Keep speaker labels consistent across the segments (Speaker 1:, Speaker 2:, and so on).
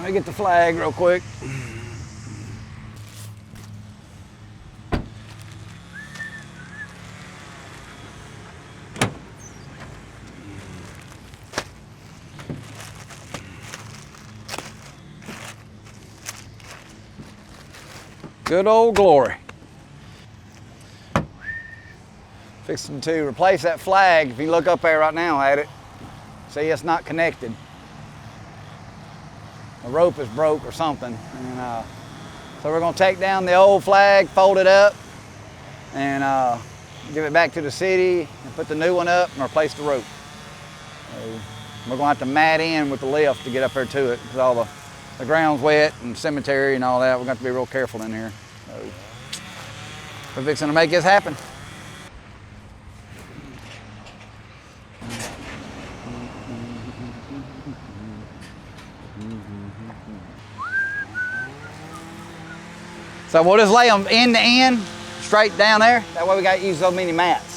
Speaker 1: Let me get the flag real quick. Good old glory. Fixing to replace that flag. If you look up there right now at it, see it's not connected. The rope is broke or something. And so we're gonna take down the old flag, fold it up, and give it back to the city and put the new one up and replace the rope. So we're gonna have to mat in with the lift to get up there to it because all the ground's wet and cemetery and all that. We're gonna have to be real careful in here. So we're fixing to make this happen. So we'll just lay them end to end, straight down there. That way we got to use so many mats.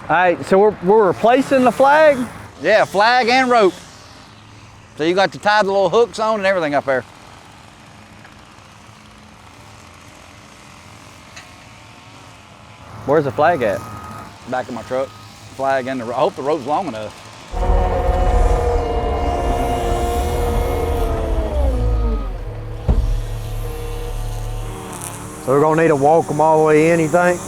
Speaker 2: All right, so we're replacing the flag?
Speaker 1: Yeah, flag and rope. So you got to tie the little hooks on and everything up there.
Speaker 2: Where's the flag at?
Speaker 1: Back of my truck. Flag and the rope. I hope the rope's long enough.
Speaker 3: So we're gonna need to walk them all the way in, you think?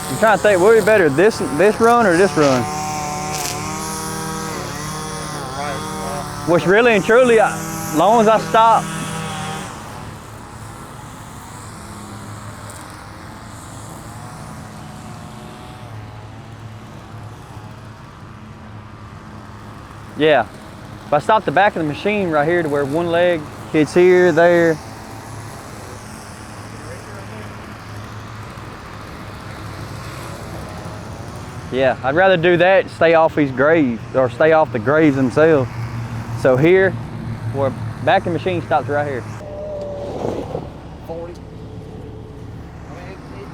Speaker 2: I'm trying to think, what would be better, this run or this run? Which really and truly, as long as I stop. Yeah, if I stop the back of the machine right here to where one leg hits here, there. Yeah, I'd rather do that, stay off these graves, or stay off the graves themselves. So here, where back of the machine stops right here.
Speaker 1: 40.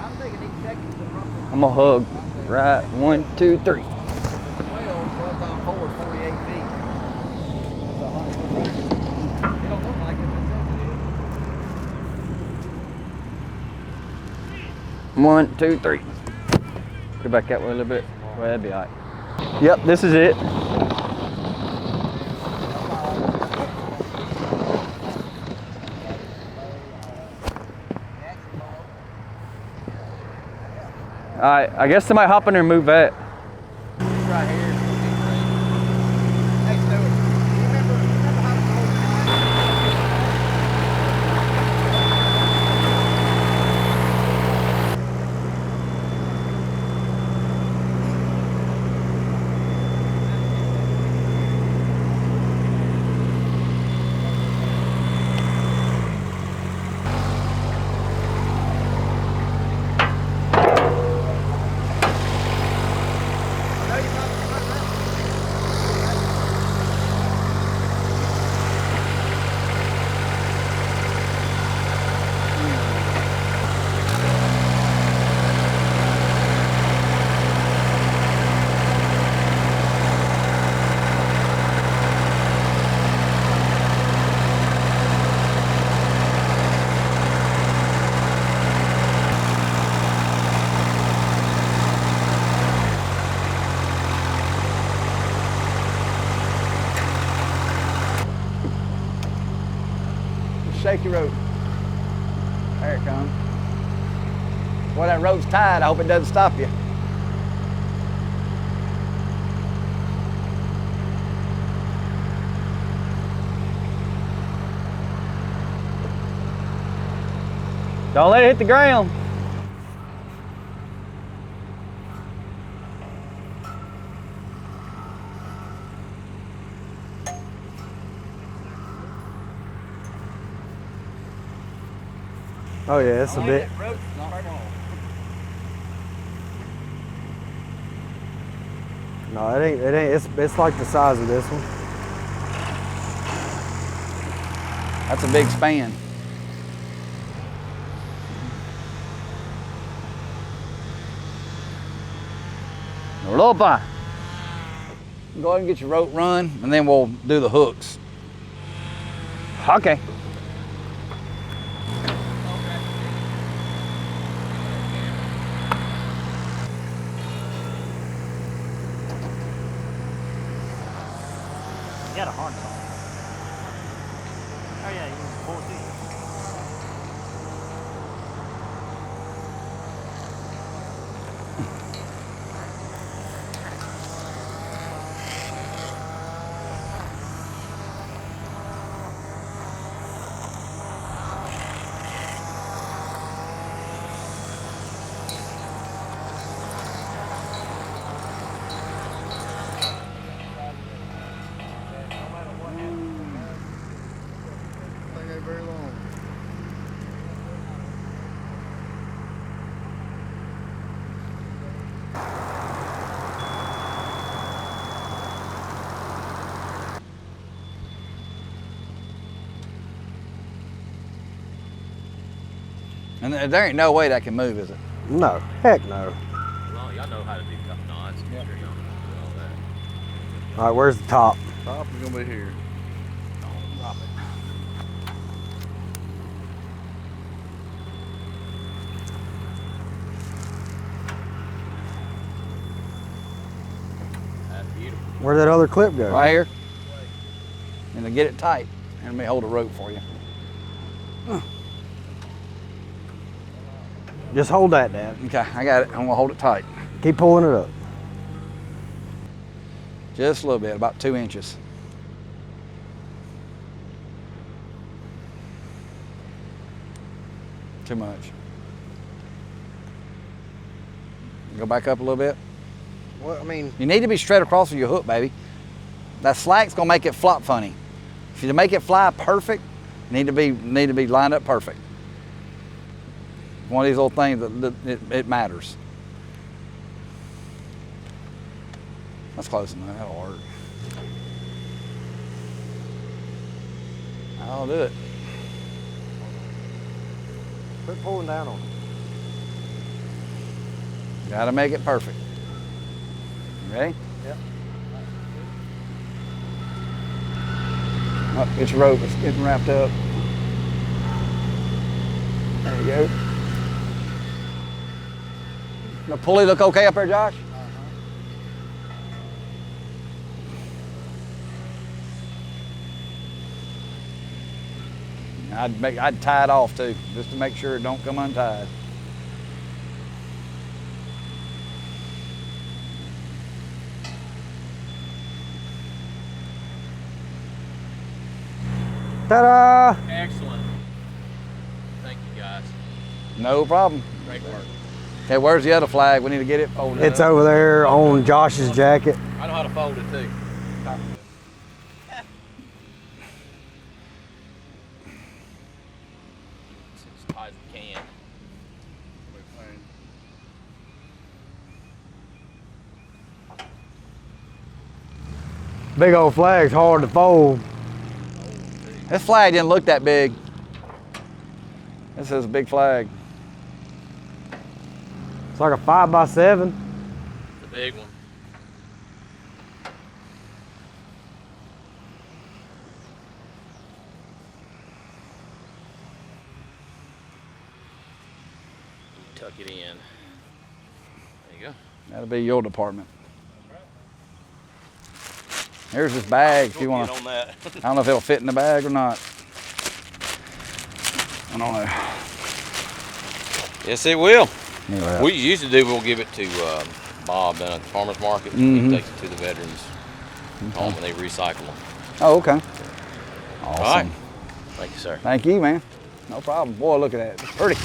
Speaker 1: I'm thinking each section's roughly.
Speaker 2: I'm gonna hug. Right, 1, 2, 3.
Speaker 1: 12, so it's on forward 48 feet. That's 100 feet. It don't look like it, but
Speaker 2: 1, 2, 3. Go back that way a little bit. Well, that'd be all right. Yep, this is it. All right, I guess somebody hop in there and move that.
Speaker 1: right here. Next to it. Remember how the old shaky rope. There it comes. Well, that rope's tied. I hope it doesn't stop you.
Speaker 2: Don't let it hit the ground.
Speaker 3: Oh yeah, it's a bit. No, it ain't. It ain't. It's like the size of this one.
Speaker 1: That's a big span. Lopa. Go ahead and get your rope run, and then we'll do the hooks.
Speaker 2: Okay.
Speaker 4: You got a harness on. Oh yeah, you can pull it.
Speaker 5: Very long.
Speaker 1: And there ain't no way that can move, is it?
Speaker 3: No, heck no.
Speaker 6: Well, y'all know how to do cut knots. I'm sure y'all know all that.
Speaker 3: All right, where's the top?
Speaker 5: Top is gonna be here.
Speaker 6: Don't drop it. That's beautiful.
Speaker 3: Where'd that other clip go?
Speaker 1: Right here. And to get it tight, and let me hold the rope for you.
Speaker 3: Just hold that, Dad.
Speaker 1: Okay, I got it. I'm gonna hold it tight.
Speaker 3: Keep pulling it up.
Speaker 1: Just a little bit, about 2 inches. Too much. Go back up a little bit.
Speaker 3: Well, I mean,
Speaker 1: You need to be straight across with your hook, baby. That slack's gonna make it flop funny. If you make it fly perfect, you need to be lined up perfect. One of these little things that it matters. That's close enough. That'll work. I'll do it.
Speaker 3: quit pulling down on it.
Speaker 1: Gotta make it perfect. You ready?
Speaker 3: Yep.
Speaker 1: Oh, get your rope. It's getting wrapped up. There you go. The pulley look okay up there, Josh? I'd tie it off too, just to make sure it don't come untied.
Speaker 3: Ta-da!
Speaker 6: Excellent. Thank you, guys.
Speaker 1: No problem.
Speaker 6: Great work.
Speaker 1: Okay, where's the other flag? We need to get it folded
Speaker 3: It's
Speaker 1: up.
Speaker 3: over there on Josh's jacket.
Speaker 6: I know how to fold it too. It's as tight as it can.
Speaker 3: Big old flag's hard to fold.
Speaker 1: This flag didn't look that big. This is a big flag.
Speaker 3: It's like a 5x7.
Speaker 6: The big one. Tuck it in. There you go.
Speaker 1: That'll be your department. Here's this bag if you want to.
Speaker 6: Get on that.
Speaker 1: I don't know if it'll fit in the bag or not. I don't know.
Speaker 6: Yes, it will.
Speaker 1: Anyway,
Speaker 6: We usually do. We'll give it to Bob down at the farmers market.
Speaker 1: Mhm.
Speaker 6: He takes it to the veterans home and they recycle them.
Speaker 1: oh, okay. Awesome.
Speaker 6: All right. Thank you, sir.
Speaker 1: Thank you, man. No problem. Boy, look at that. It's pretty.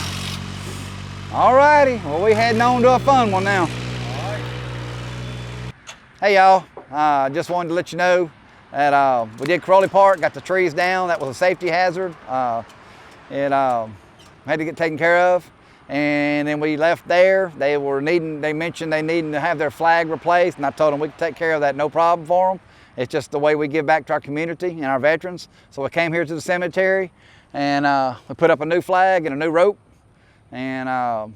Speaker 1: All righty. Well, we heading on to a fun one now. Hey, y'all. Just wanted to let you know that we did Kiroli Park, got the trees down. That was a safety hazard. had to get taken care of. And then we left there. They mentioned they needed to have their flag replaced, and I told them we could take care of that, no problem for them. It's just the way we give back to our community and our veterans. So we came here to the cemetery, and we put up a new flag and a new rope, and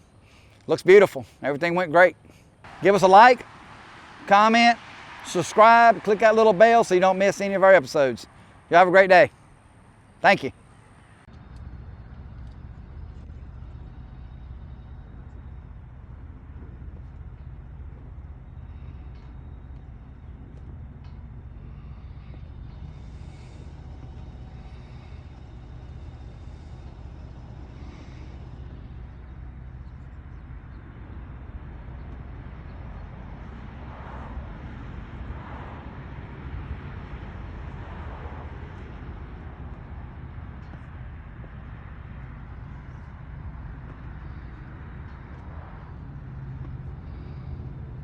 Speaker 1: looks beautiful. Everything went great. Give us a like, comment, subscribe, click that little bell so you don't miss any of our episodes. You have a great day. Thank you.